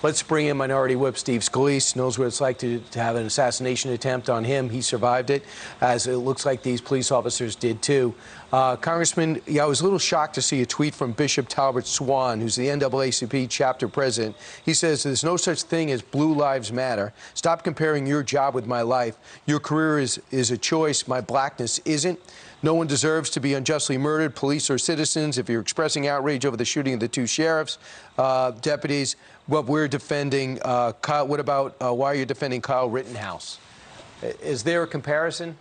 Let's bring in Minority Whip Steve Scalise. Knows what it's like to have an assassination attempt on him. He survived it, as it looks like these police officers did too. Congressman, I was a little shocked to see a tweet from Bishop Talbot Swan, who's the NAACP chapter president. He says, "There's no such thing as blue lives matter. Stop comparing your job with my life. Your career is a choice. My blackness isn't. No one deserves to be unjustly murdered, police or citizens. If you're expressing outrage over the shooting of the two sheriffs, deputies, what we're defending, Kyle, what about why are you defending Kyle Rittenhouse?" Is there a comparison?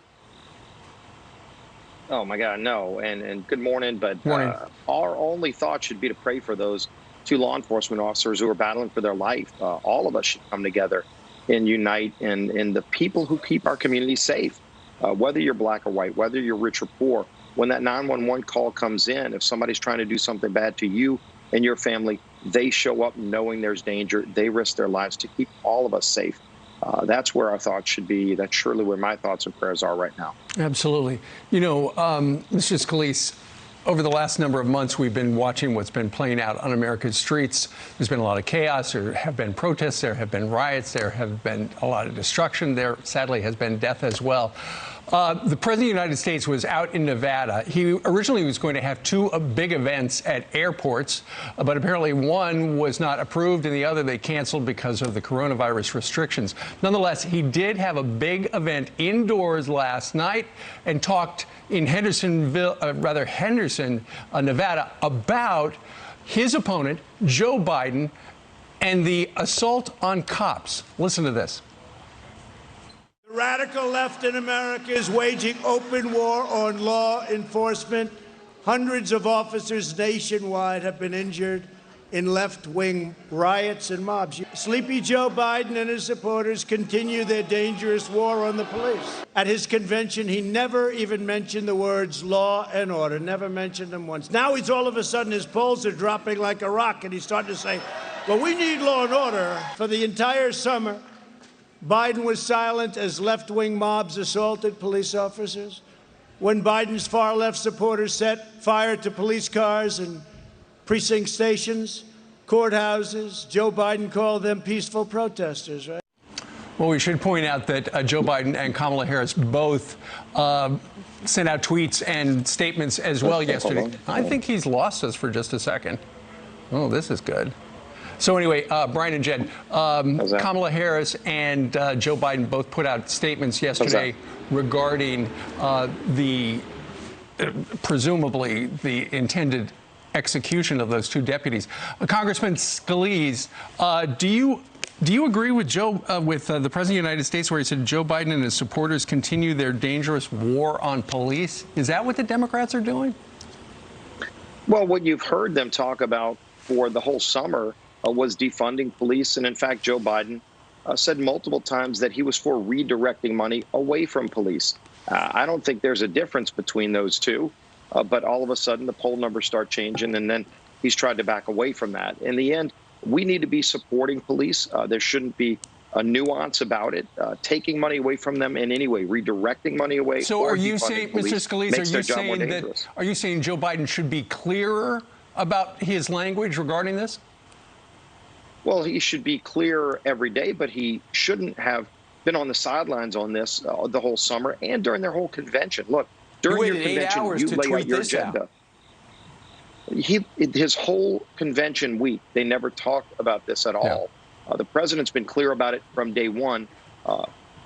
Oh, my God, no. And good morning. But Morning. Our only thought should be to pray for those two law enforcement officers who are battling for their life. All of us should come together and unite in the people who keep our community safe. Whether you're black or white, whether you're rich or poor, when that 911 call comes in, if somebody's trying to do something bad to you and your family, they show up knowing there's danger. They risk their lives to keep all of us safe. That's where our thoughts should be. That's surely where my thoughts and prayers are right now. Absolutely. You know, Mr. Scalise, over the last number of months, we've been watching what's been playing out on America's streets. There's been a lot of chaos. There have been protests. There have been riots. There have been a lot of destruction. There, sadly, has been death as well. The President of the United States was out in Nevada. He originally was going to have two big events at airports, but apparently one was not approved and the other they canceled because of the coronavirus restrictions. Nonetheless, he did have a big event indoors last night and talked in Henderson, Nevada, about his opponent, Joe Biden, and the assault on cops. Listen to this. The radical left in America is waging open war on law enforcement. Hundreds of officers nationwide have been injured in left-wing riots and mobs. Sleepy Joe Biden and his supporters continue their dangerous war on the police. At his convention, he never even mentioned the words law and order, never mentioned them once. Now he's all of a sudden, his polls are dropping like a rock, and he's starting to say, well, we need law and order. For the entire summer, Biden was silent as left-wing mobs assaulted police officers. When Biden's far-left supporters set fire to police cars and precinct stations, courthouses, Joe Biden called them peaceful protesters, right? Well, we should point out that Joe Biden and Kamala Harris both sent out tweets and statements as well yesterday. I think he's lost us for just a second. Oh, this is good. So anyway, Brian and Jen, Kamala Harris and Joe Biden both put out statements yesterday regarding presumably the intended execution of those two deputies. Congressman Scalise, do you agree with the President of the United States, where he said Joe Biden and his supporters continue their dangerous war on police? Is that what the Democrats are doing? Well, what you've heard them talk about for the whole summer was defunding police. And in fact, Joe Biden said multiple times that he was for redirecting money away from police. I don't think there's a difference between those two. But all of a sudden, the poll numbers start changing, and then he's tried to back away from that. In the end, we need to be supporting police. There shouldn't be a nuance about it, taking money away from them in any way, redirecting money away. So are you saying, Mr. Scalise, are you saying Joe Biden should be clearer about his language regarding this? Well, he should be clear every day, but he shouldn't have been on the sidelines on this the whole summer and during their whole convention. Look, during your convention, you lay out your agenda. His whole convention week, they never talked about this at all. The president's been clear about it from day one.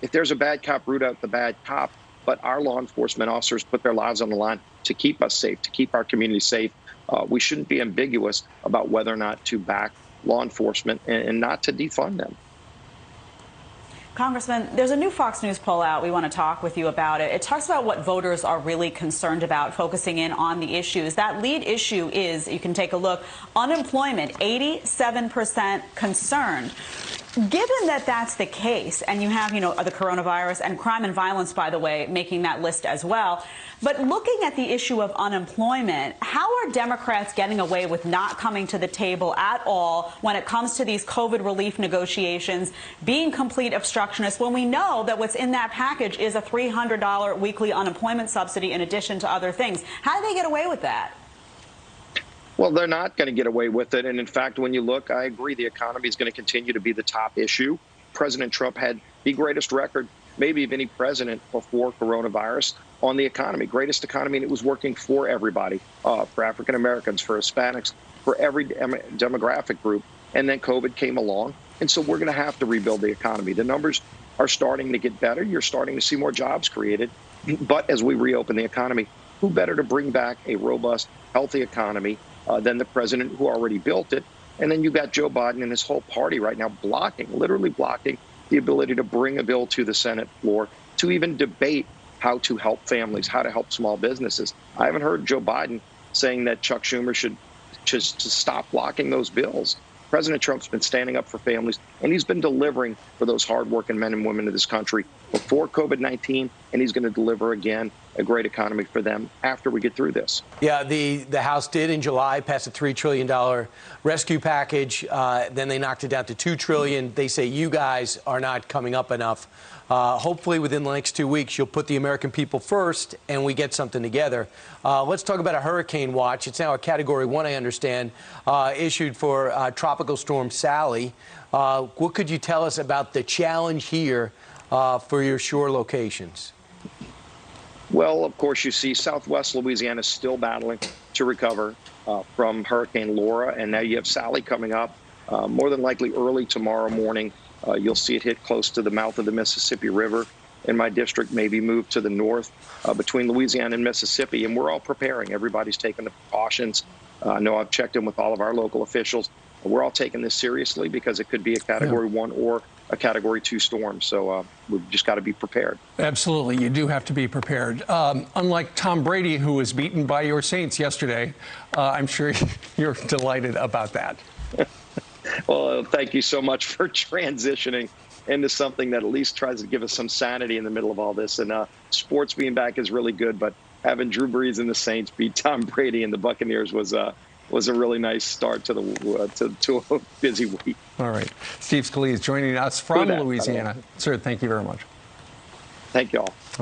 If there's a bad cop, root out the bad cop. But our law enforcement officers put their lives on the line to keep us safe, to keep our community safe. We shouldn't be ambiguous about whether or not to back law enforcement and not to defund them. Congressman, there's a new Fox News poll out. We want to talk with you about it. It talks about what voters are really concerned about, focusing in on the issues. That lead issue is, you can take a look, unemployment, 87% concerned. Given that that's the case, and you have, the coronavirus and crime and violence, by the way, making that list as well, but looking at the issue of unemployment, how are Democrats getting away with not coming to the table at all when it comes to these COVID relief negotiations, being complete obstructionists, when we know that what's in that package is a $300 weekly unemployment subsidy in addition to other things? How do they get away with that? Well, they're not going to get away with it. And in fact, when you look, I agree, the economy is going to continue to be the top issue. President Trump had the greatest record, maybe of any president before coronavirus, on the economy, greatest economy, and it was working for everybody, for African Americans, for Hispanics, for every demographic group. And then COVID came along. And so we're going to have to rebuild the economy. The numbers are starting to get better. You're starting to see more jobs created. But as we reopen the economy, who better to bring back a robust, healthy economy than the president who already built it? And then you've got Joe Biden and his whole party right now literally blocking the ability to bring a bill to the Senate floor to even debate how to help families, how to help small businesses. I haven't heard Joe Biden saying that Chuck Schumer should just stop blocking those bills. President Trump's been standing up for families, and he's been delivering for those hardworking men and women of this country before COVID-19, and he's going to deliver again a great economy for them after we get through this. Yeah, the House did in July pass a $3 trillion rescue package. Then they knocked it down to $2 trillion. They say you guys are not coming up enough. Hopefully within the next 2 weeks, you'll put the American people first and we get something together. Let's talk about a hurricane watch. It's now a Category 1, I understand, issued for Tropical Storm Sally. What could you tell us about the challenge here for your shore locations? Well, of course, you see Southwest Louisiana still battling to recover from Hurricane Laura, and now you have Sally coming up. More than likely early tomorrow morning, you'll see it hit close to the mouth of the Mississippi River in my district, maybe move to the north between Louisiana and Mississippi, and we're all preparing. Everybody's taking the precautions. I know I've checked in with all of our local officials. We're all taking this seriously because it could be a Category 1 or a Category 2 storm. So we've just got to be prepared. Absolutely. You do have to be prepared. Unlike Tom Brady, who was beaten by your Saints yesterday, I'm sure you're delighted about that. Well, thank you so much for transitioning into something that at least tries to give us some sanity in the middle of all this. And sports being back is really good, but having Drew Brees and the Saints beat Tom Brady and the Buccaneers was a really nice start to a busy week. All right. Steve Scalise joining us from Louisiana. Sir, thank you very much. Thank you all.